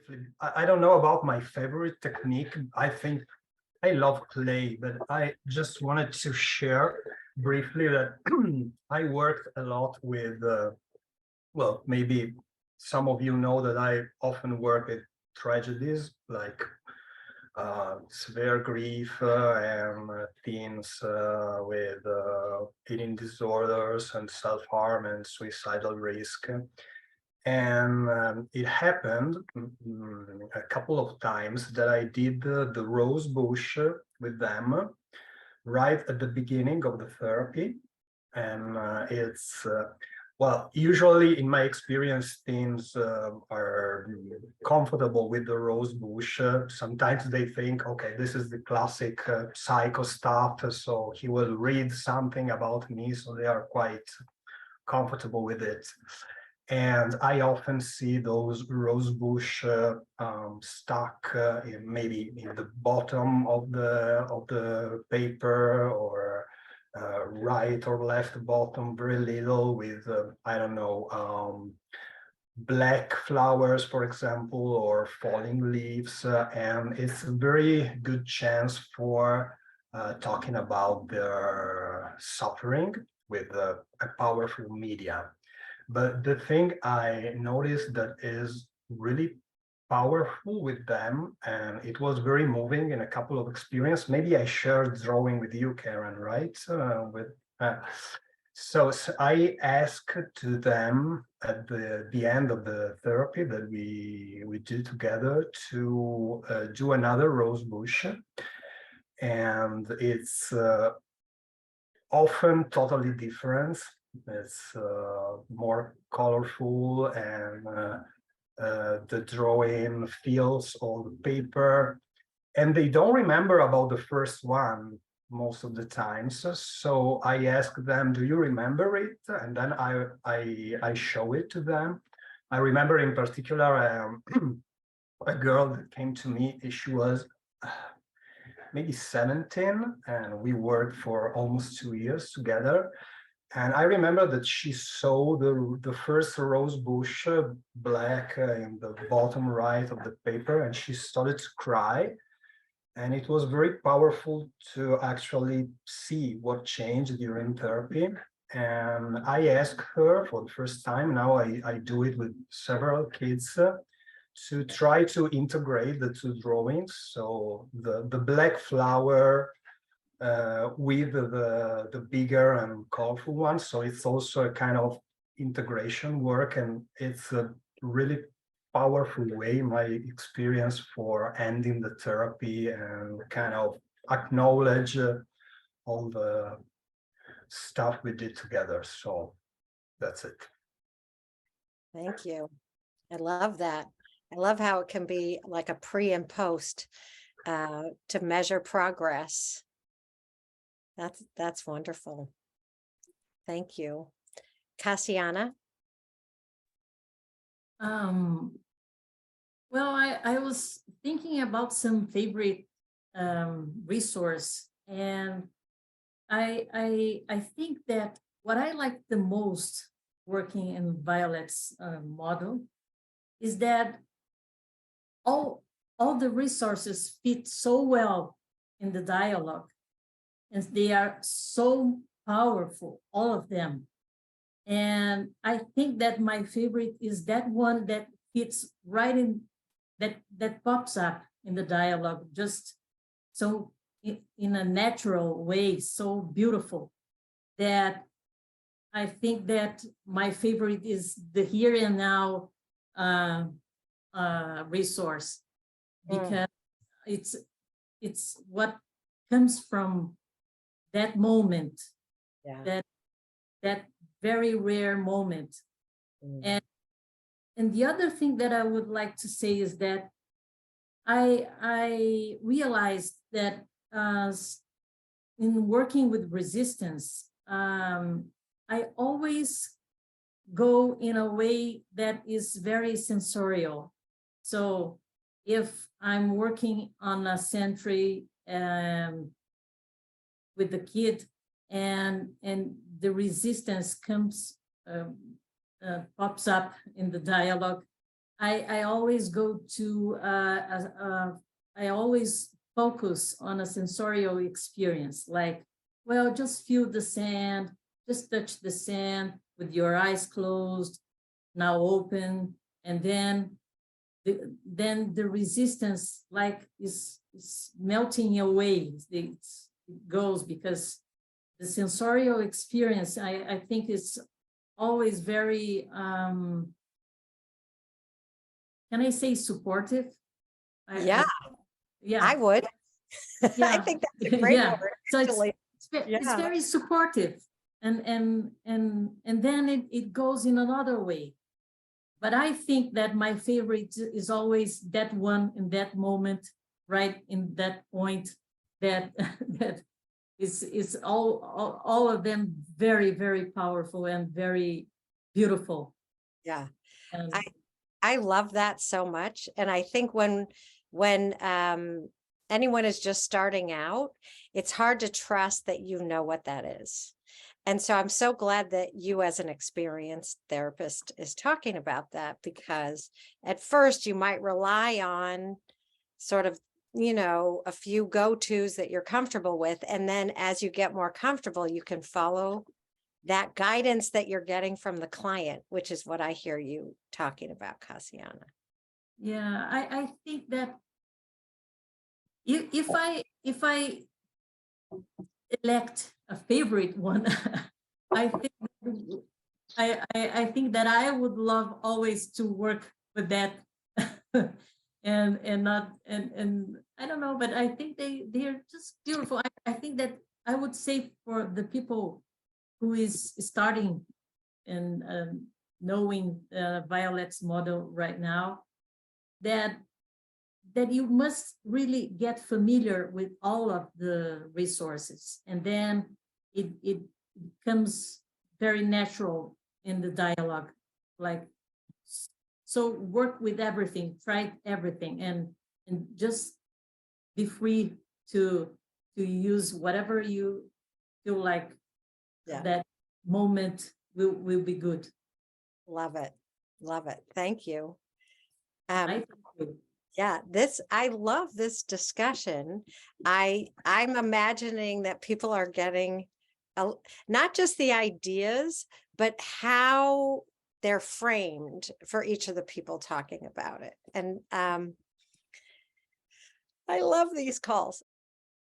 briefly. I don't know about my favorite technique. I think I love clay, but I just wanted to share briefly that I worked a lot with, well, maybe some of you know that I often work with tragedies like severe grief and teens with eating disorders and self-harm and suicidal risk. And it happened a couple of times that I did the rose bush with them right at the beginning of the therapy. And it's, well, usually in my experience, teens are comfortable with the rose bush. Sometimes they think, okay, this is the classic psycho stuff, so he will read something about me, so they are quite comfortable with it. And I often see those rose bush stuck maybe in the bottom of the paper, or right or left bottom, very little, with I don't know, black flowers, for example, or falling leaves, and it's a very good chance for talking about their suffering with a powerful media. But the thing I noticed that is really powerful with them, and it was very moving in a couple of experiences. Maybe I shared drawing with you, Karen, right? So I asked to them at the end of the therapy that we do together to do another rose bush, and it's often totally different. It's more colorful, and the drawing feels all the paper, and they don't remember about the first one most of the times. So I ask them, do you remember it? And then I show it to them. I remember in particular a girl that came to me. She was maybe 17, and we worked for almost 2 years together. And I remember that she saw the first rose bush black in the bottom right of the paper, and she started to cry. And it was very powerful to actually see what changed during therapy. And I asked her for the first time, now I do it with several kids, to try to integrate the two drawings. So the black flower with the bigger and colorful one. So it's also a kind of integration work, and it's a really powerful way, in my experience, for ending the therapy and kind of acknowledge all the stuff we did together. So that's it. Thank you. I love that. I love how it can be like a pre and post to measure progress. That's wonderful. Thank you. Cassiana? Well, I was thinking about some favorite resource, and I think that what I like the most working in Violet's model is that all the resources fit so well in the dialogue, and they are so powerful, all of them. And I think that my favorite is that one that fits right in, that pops up in the dialogue, just so in a natural way, so beautiful, that I think that my favorite is the here and now resource, because it's what comes from that moment, that very rare moment. And the other thing that I would like to say is that I realized that in working with resistance, I always go in a way that is very sensorial. So if I'm working on a sentry with the kid, and the resistance comes, pops up in the dialogue, I always go to, I always focus on a sensorial experience, like, well, just feel the sand, just touch the sand with your eyes closed, now open, and then the resistance like is melting away. It goes, because the sensorial experience, I think, is always very, can I say supportive? Yeah, Yeah. I would. I Yeah. think that's a great Yeah. word. So Actually. it's Yeah. very supportive, and then it goes in another way. But I think that my favorite is always that one in that moment, right in that point, that that is all of them very, very powerful and very beautiful. Yeah. And I love that so much. And I think when anyone is just starting out, it's hard to trust that you know what that is. And so I'm so glad that you, as an experienced therapist, is talking about that, because at first you might rely on sort of, a few go-tos that you're comfortable with. And then as you get more comfortable, you can follow that guidance that you're getting from the client, which is what I hear you talking about, Cassiana. yeah, I think that if I elect a favorite one, I think I think that I would love always to work with that, and not and I don't know, but I think they're just beautiful. I think that I would say, for the people who is starting and knowing Violet's model right now, that you must really get familiar with all of the resources, and then it becomes very natural in the dialogue. Like, so work with everything, try everything, and just be free to use whatever you feel like. Yeah. That moment will be good. Love it. Love it. Thank you. I thank you. Yeah, I love this discussion. I'm imagining that people are getting not just the ideas, but how they're framed for each of the people talking about it. And I love these calls.